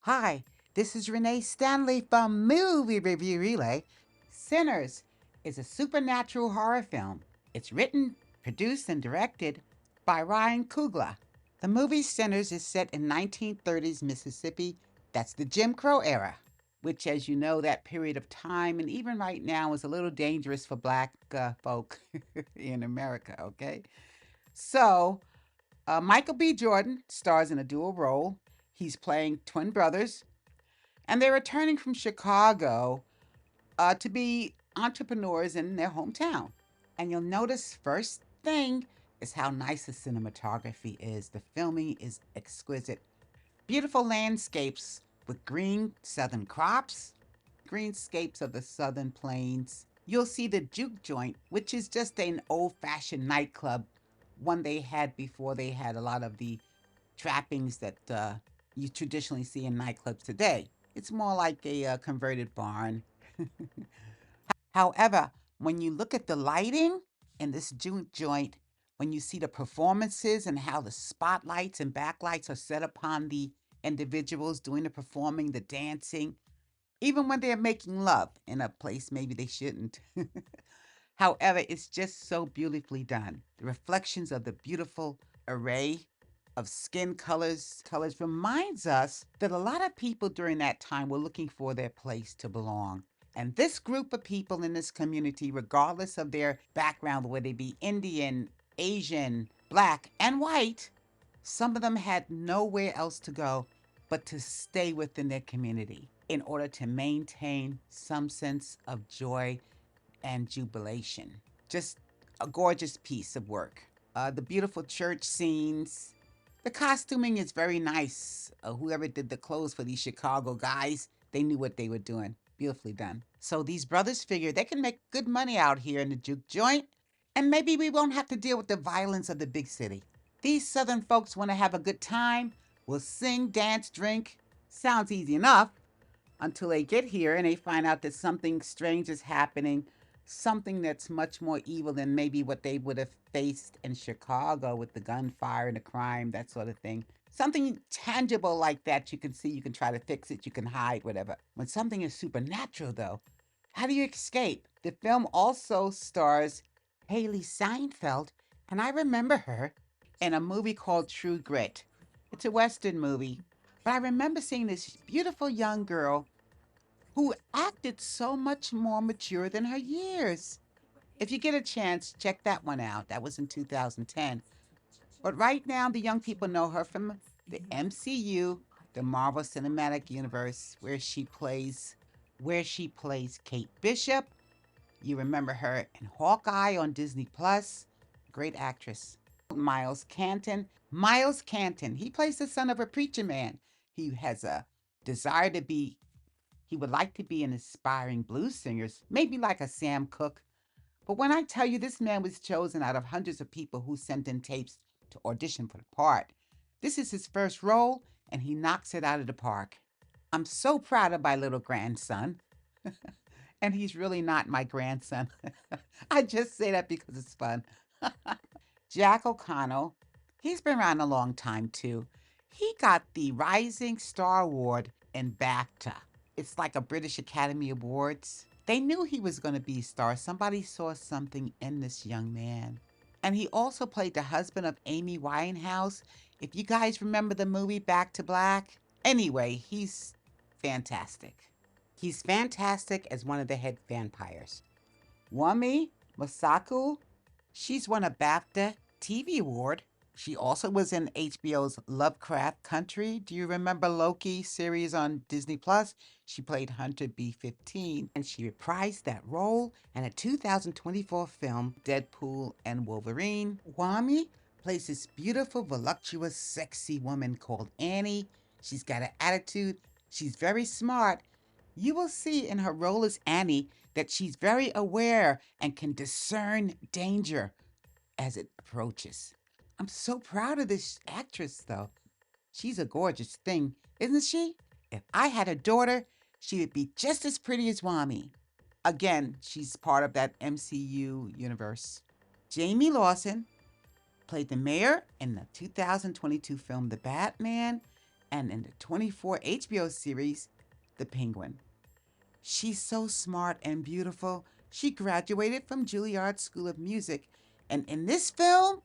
Hi, this is Renee Stanley from Movie Review Relay. Sinners is a supernatural horror film. It's written, produced, and directed by RyanCoogler. The movie Sinners is set in 1930s Mississippi. That's the Jim Crow era, which, as you know, that period of time, and even right now, is a little dangerous for black folk in America, okay? So, Michael B. Jordan stars in a dual role. He's playing twin brothers, and they're returning from Chicago to be entrepreneurs in their hometown. And you'll notice first thing is how nice the cinematography is. The filming is exquisite. Beautiful landscapes with green southern crops, greenscapes of the southern plains. You'll see the juke joint, which is just an old fashioned nightclub, one they had before they had a lot of the trappings that you traditionally see in nightclubs today. It's more like a converted barn. However, when you look at the lighting in this juke joint, when you see the performances and how the spotlights and backlights are set upon the individuals doing the performing, the dancing, even when they're making love in a place maybe they shouldn't. However, it's just so beautifully done. The reflections of the beautiful array of skin colors reminds us that a lot of people during that time were looking for their place to belong. And this group of people in this community, regardless of their background, whether they be Indian, Asian, black, and white, some of them had nowhere else to go but to stay within their community in order to maintain some sense of joy and jubilation. Just a gorgeous piece of work. The beautiful church scenes. The costuming is very nice. Whoever did the clothes for these Chicago guys, they knew what they were doing. Beautifully done. So these brothers figured they can make good money out here in the juke joint, and maybe we won't have to deal with the violence of the big city. These southern folks want to have a good time. We'll sing, dance, drink. Sounds easy enough until they get here and they find out that something strange is happening, something that's much more evil than maybe what they would have faced in Chicago with the gunfire and the crime, that sort of thing. Something tangible like that you can see, you can try to fix it, you can hide, whatever. When something is supernatural, though, how do you escape? The film also stars Haley Seinfeld, and I remember her in a movie called True Grit. It's a Western movie, but I remember seeing this beautiful young girl who acted so much more mature than her years. If you get a chance, check that one out. That was in 2010. But right now, the young people know her from the MCU, the Marvel Cinematic Universe, where she plays Kate Bishop. You remember her in Hawkeye on Disney Plus. Great actress. Miles Canton. Miles Canton. He plays the son of a preacher man. He has a desire to be He would like to be an aspiring blues singer, maybe like a Sam Cooke. But when I tell you this man was chosen out of hundreds of people who sent in tapes to audition for the part, this is his first role and he knocks it out of the park. I'm so proud of my little grandson. And he's really not my grandson. I just say that because it's fun. Jack O'Connell, he's been around a long time too. He got the Rising Star Award in BAFTA. It's like a British Academy Awards. They knew he was going to be a star. Somebody saw something in this young man. And he also played the husband of Amy Winehouse. If you guys remember the movie Back to Black. Anyway, he's fantastic. He's fantastic as one of the head vampires. Wami Masaku, she's won a BAFTA TV award. She also was in HBO's Lovecraft Country. Do you remember Loki series on Disney Plus? She played Hunter B-15 and she reprised that role in a 2024 film, Deadpool and Wolverine. Wami plays this beautiful, voluptuous, sexy woman called Annie. She's got an attitude. She's very smart. You will see in her role as Annie that she's very aware and can discern danger as it approaches. I'm so proud of this actress, though. She's a gorgeous thing, isn't she? If I had a daughter, she would be just as pretty as Wami. Again, she's part of that MCU universe. Jamie Lawson played the mayor in the 2022 film The Batman. and in the 24 HBO series, The Penguin. She's so smart and beautiful. She graduated from Juilliard School of Music, and in this film,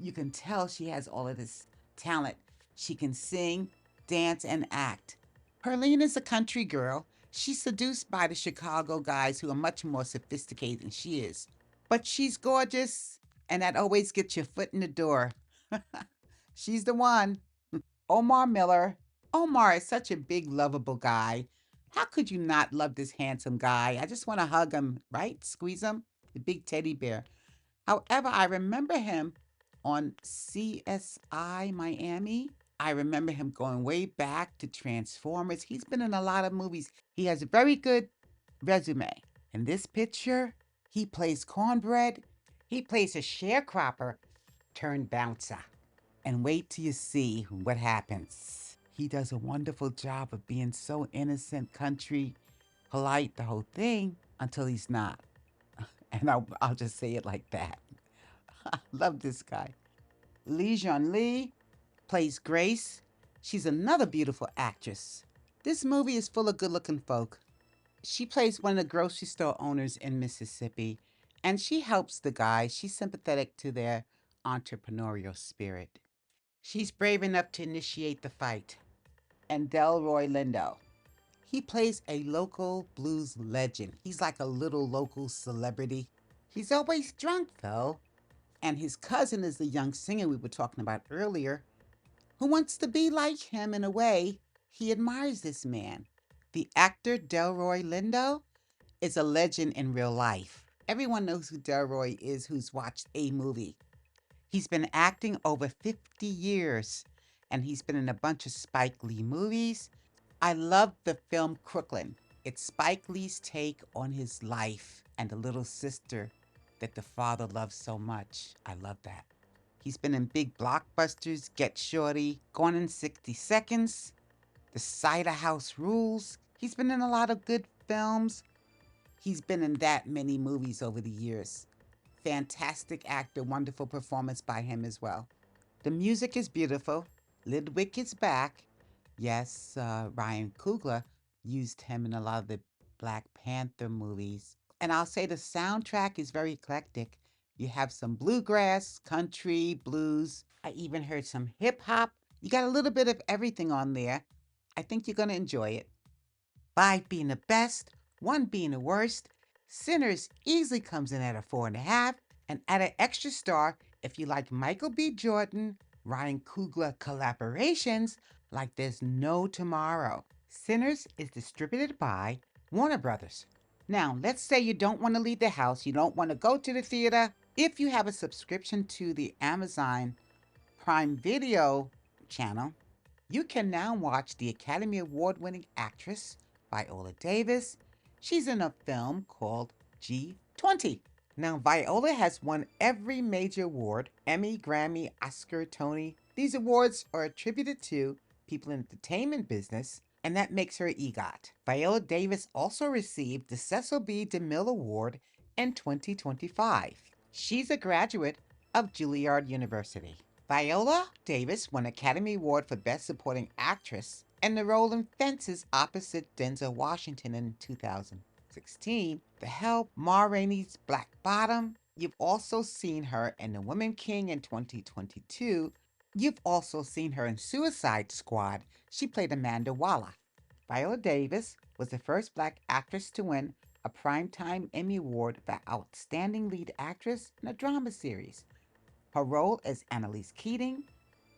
you can tell she has all of this talent. She can sing, dance, and act. Perlene is a country girl. She's seduced by the Chicago guys who are much more sophisticated than she is. But she's gorgeous, and that always gets your foot in the door. She's the one. Omar Miller. Omar is such a big, lovable guy. How could you not love this handsome guy? I just want to hug him, right? Squeeze him. The big teddy bear. However, I remember him on CSI Miami. I remember him going way back to Transformers. He's been in a lot of movies. He has a very good resume. In this picture, he plays cornbread. He plays a sharecropper turned bouncer. And wait till you see what happens. He does a wonderful job of being so innocent, country, polite, the whole thing, until he's not. And I'll just say it like that. I love this guy. Lee Jean Lee plays Grace. She's another beautiful actress. This movie is full of good looking folk. She plays one of the grocery store owners in Mississippi, and she helps the guys. She's sympathetic to their entrepreneurial spirit. She's brave enough to initiate the fight. And Delroy Lindo. He plays a local blues legend. He's like a little local celebrity. He's always drunk, though. And his cousin is the young singer we were talking about earlier, who wants to be like him in a way. He admires this man. The actor Delroy Lindo is a legend in real life. Everyone knows who Delroy is who's watched a movie. He's been acting over 50 years, and he's been in a bunch of Spike Lee movies. I love the film Crooklyn. It's Spike Lee's take on his life and the little sister that the father loves so much. I love that. He's been in big blockbusters, Get Shorty, Gone in 60 Seconds, The Cider House Rules. He's been in a lot of good films. He's been in that many movies over the years. Fantastic actor, wonderful performance by him as well. The music is beautiful. Ludwig is back. Yes, RyanCoogler used him in a lot of the Black Panther movies. And I'll say the soundtrack is very eclectic. You have some bluegrass, country, blues. I even heard some hip hop. You got a little bit of everything on there. I think you're going to enjoy it. 5 being the best, 1 being the worst. Sinners easily comes in at a 4.5, and at an extra star if you like Michael B. Jordan, RyanCoogler collaborations like there's no tomorrow. Sinners is distributed by Warner Brothers. Now, let's say you don't want to leave the house, you don't want to go to the theater. If you have a subscription to the Amazon Prime Video channel, you can now watch the Academy Award winning actress Viola Davis. She's in a film called G20. Now, Viola has won every major award: Emmy, Grammy, Oscar, Tony. These awards are attributed to people in the entertainment business, and that makes her EGOT. Viola Davis also received the Cecil B. DeMille Award in 2025. She's a graduate of Juilliard University. Viola Davis won Academy Award for Best Supporting Actress in the role in Fences opposite Denzel Washington in 2016. The Help, Ma Rainey's Black Bottom. You've also seen her in The Woman King in 2022. You've also seen her in Suicide Squad. She played Amanda Waller. Viola Davis was the first Black actress to win a Primetime Emmy Award for Outstanding Lead Actress in a Drama Series. Her role as Annalise Keating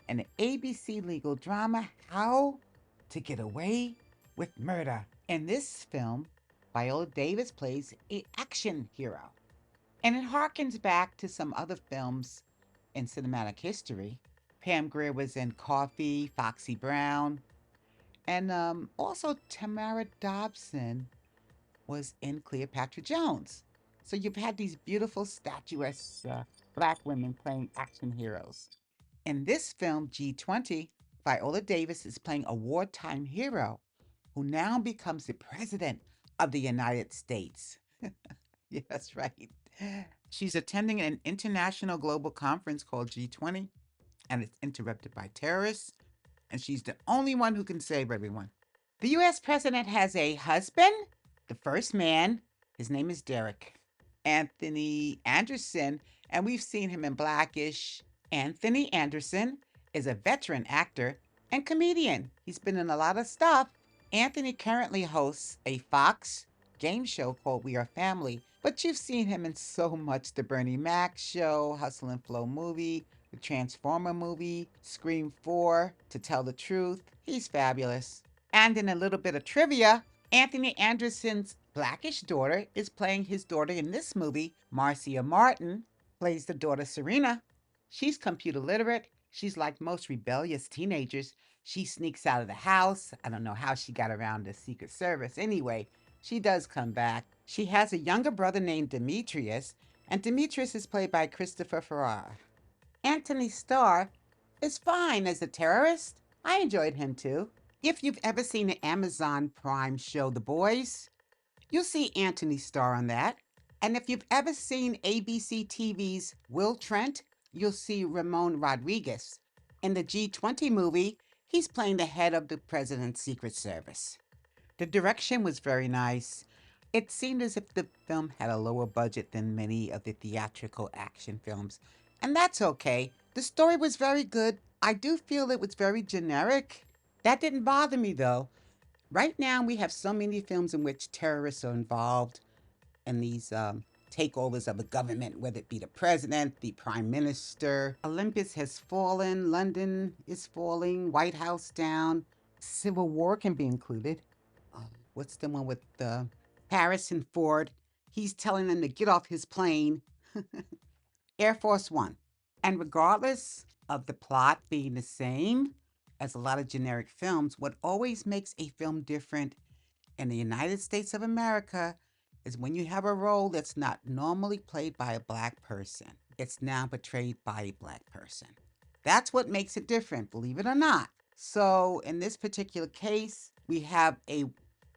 in the ABC legal drama How to Get Away with Murder. In this film, Viola Davis plays an action hero. And it harkens back to some other films in cinematic history. Pam Grier was in Coffee, Foxy Brown, and also Tamara Dobson was in Cleopatra Jones. So you've had these beautiful, statuesque Black women playing action heroes. In this film, G20, Viola Davis is playing a wartime hero who now becomes the president of the United States. Yeah, that's right. She's attending an international global conference called G20, and it's interrupted by terrorists. and she's the only one who can save everyone. The US president has a husband, the first man. His name is Derek Anthony Anderson, and we've seen him in Blackish. Anthony Anderson is a veteran actor and comedian. He's been in a lot of stuff. Anthony currently hosts a Fox game show called We Are Family, but you've seen him in so much: The Bernie Mac Show, Hustle and Flow movie, the Transformer movie, Scream 4, To Tell the Truth. He's fabulous. And in a little bit of trivia, Anthony Anderson's Blackish daughter is playing his daughter in this movie. Marcia Martin plays the daughter Serena. She's computer literate. She's like most rebellious teenagers. She sneaks out of the house. I don't know how she got around the Secret Service. Anyway, she does come back. She has a younger brother named Demetrius, and Demetrius is played by Christopher Farrar. Anthony Starr is fine as a terrorist. I enjoyed him too. If you've ever seen the Amazon Prime show The Boys, you'll see Anthony Starr on that. And if you've ever seen ABC TV's Will Trent, you'll see Ramon Rodriguez. In the G20 movie, he's playing the head of the president's Secret Service. The direction was very nice. It seemed as if the film had a lower budget than many of the theatrical action films. And that's okay. The story was very good. I do feel it was very generic. That didn't bother me though. Right now, we have so many films in which terrorists are involved in these takeovers of the government, whether it be the president, the prime minister. Olympus has fallen, London is falling, White House down, Civil War can be included. What's the one with Harrison Ford? He's telling them to get off his plane. Air Force One. And regardless of the plot being the same as a lot of generic films, what always makes a film different in the United States of America is when you have a role that's not normally played by a Black person. It's now portrayed by a Black person. That's what makes it different, believe it or not. So in this particular case, we have a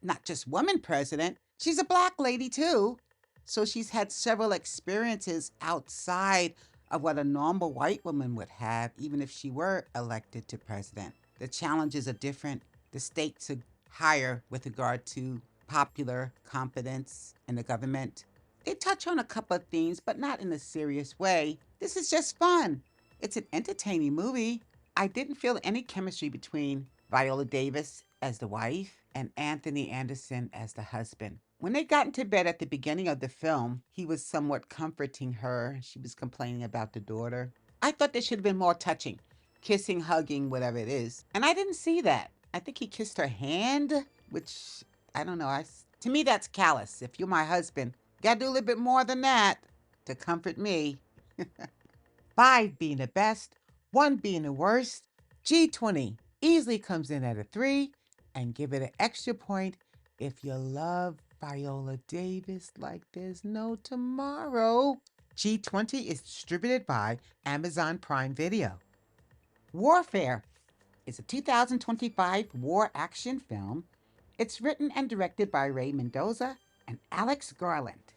not just woman president, she's a Black lady too. So she's had several experiences outside of what a normal white woman would have, even if she were elected to president. The challenges are different. The stakes are higher with regard to popular confidence in the government. They touch on a couple of themes, but not in a serious way. This is just fun. It's an entertaining movie. I didn't feel any chemistry between Viola Davis as the wife and Anthony Anderson as the husband. When they got into bed at the beginning of the film, he was somewhat comforting her. She was complaining about the daughter. I thought there should have been more touching, kissing, hugging, whatever it is. And I didn't see that. I think he kissed her hand, which I don't know. To me, that's callous. If you're my husband, you gotta do a little bit more than that to comfort me. 5 being the best, 1 being the worst. G20 easily comes in at a 3, and give it an extra point if you love Viola Davis like there's no tomorrow. G20 is distributed by Amazon Prime Video. Warfare is a 2025 war action film. It's written and directed by Ray Mendoza and Alex Garland.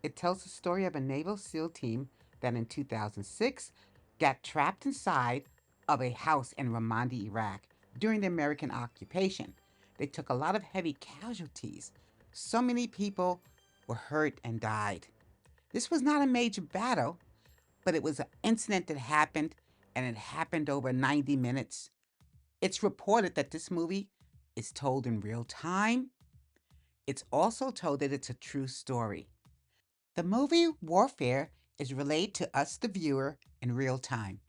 It tells the story of a Naval SEAL team that in 2006 got trapped inside of a house in Ramadi, Iraq during the American occupation. They took a lot of heavy casualties. So many people were hurt and died. This was not a major battle, but it was an incident that happened, and it happened over 90 minutes. It's reported that this movie is told in real time. It's also told that it's a true story. The movie Warfare is relayed to us, the viewer, in real time.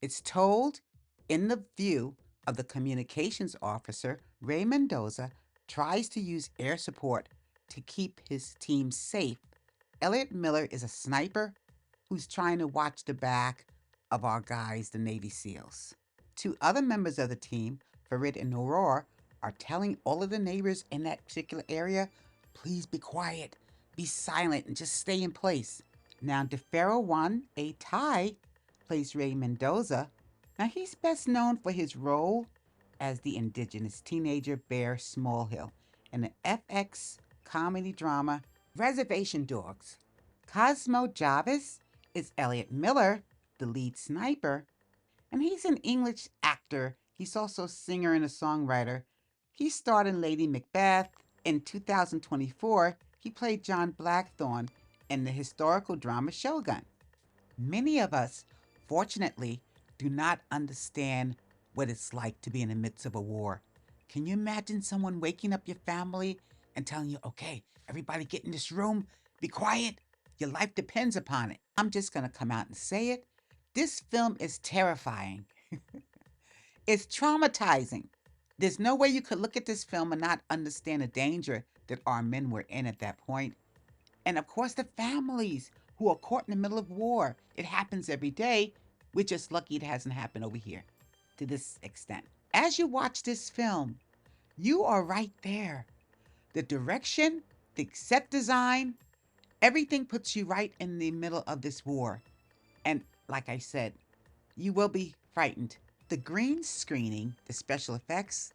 It's told in the view of the communications officer. Ray Mendoza tries to use air support to keep his team safe. Elliot Miller is a sniper who's trying to watch the back of our guys, the Navy SEALs. 2 other members of the team, Farid and Aurora, are telling all of the neighbors in that particular area, please be quiet, be silent, and just stay in place. Now, DeFaro 1, a Thai, plays Ray Mendoza. Now, he's best known for his role as the indigenous teenager Bear Smallhill in the FX comedy drama Reservation Dogs. Cosmo Jarvis is Elliot Miller, the lead sniper, and he's an English actor. He's also a singer and a songwriter. He starred in Lady Macbeth. In 2024, he played John Blackthorne in the historical drama Shogun. Many of us, fortunately, do not understand what it's like to be in the midst of a war. Can you imagine someone waking up your family and telling you, okay, everybody get in this room, be quiet, your life depends upon it? I'm just going to come out and say it. This film is terrifying. It's traumatizing. There's no way you could look at this film and not understand the danger that our men were in at that point. And of course, the families who are caught in the middle of war. It happens every day. We're just lucky it hasn't happened over here to this extent. As you watch this film, you are right there. The direction, the set design, everything puts you right in the middle of this war. And like I said, you will be frightened. The green screening, the special effects,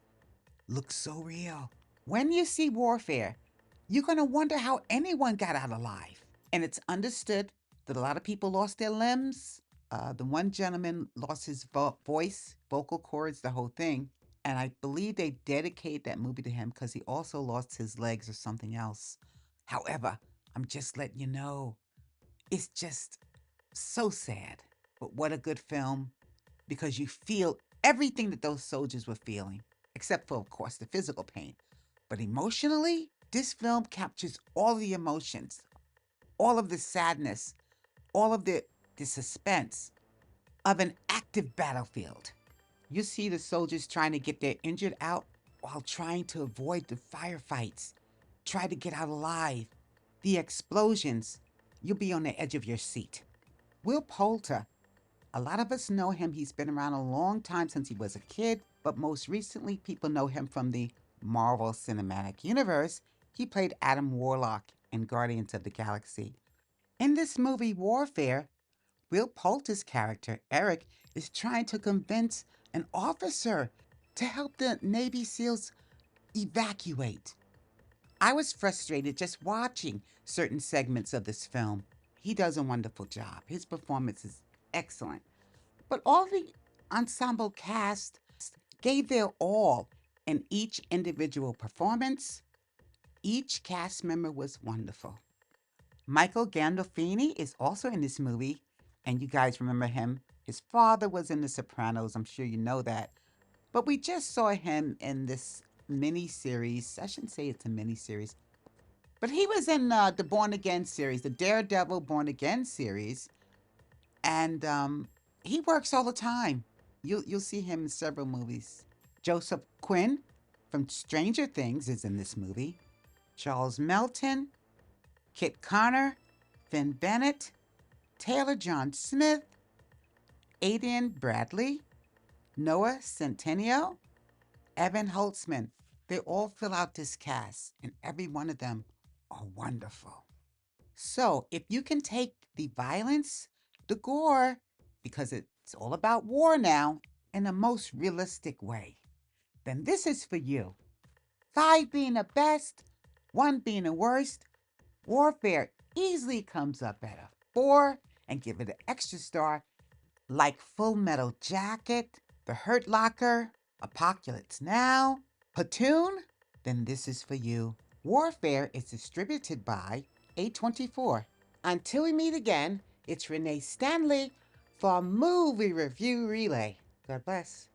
look so real. When you see warfare, you're going to wonder how anyone got out alive. And it's understood that a lot of people lost their limbs. The one gentleman lost his voice, vocal cords, the whole thing. And I believe they dedicated that movie to him because he also lost his legs or something else. However, I'm just letting you know, it's just so sad. But what a good film, because you feel everything that those soldiers were feeling, except for, of course, the physical pain. But emotionally, this film captures all the emotions, all of the sadness, all of the suspense of an active battlefield. You see the soldiers trying to get their injured out while trying to avoid the firefights, try to get out alive, the explosions. You'll be on the edge of your seat. Will Poulter, a lot of us know him. He's been around a long time since he was a kid, but most recently, people know him from the Marvel Cinematic Universe. He played Adam Warlock in Guardians of the Galaxy. In this movie, Warfare, Will Poulter's character, Eric, is trying to convince an officer to help the Navy SEALs evacuate. I was frustrated just watching certain segments of this film. He does a wonderful job. His performance is excellent. But all the ensemble cast gave their all in each individual performance. Each cast member was wonderful. Michael Gandolfini is also in this movie, and you guys remember him. His father was in The Sopranos. I'm sure you know that. But we just saw him in this mini-series. I shouldn't say it's a mini-series. But he was in the Born Again series, the Daredevil Born Again series. And he works all the time. You'll see him in several movies. Joseph Quinn from Stranger Things is in this movie. Charles Melton, Kit Connor, Finn Bennett, Taylor John Smith, Aidan Bradley, Noah Centineo, Evan Holtzman. They all fill out this cast, and every one of them are wonderful. So if you can take the violence, the gore, because it's all about war now, in the most realistic way, then this is for you. 5 being the best, 1 being the worst, Warfare easily comes up at a 4, and give it an extra star like Full Metal Jacket, The Hurt Locker, Apocalypse Now, Platoon. Then this is for you. Warfare is distributed by A24. Until we meet again, it's Renee Stanley for Movie Review Relay. God bless.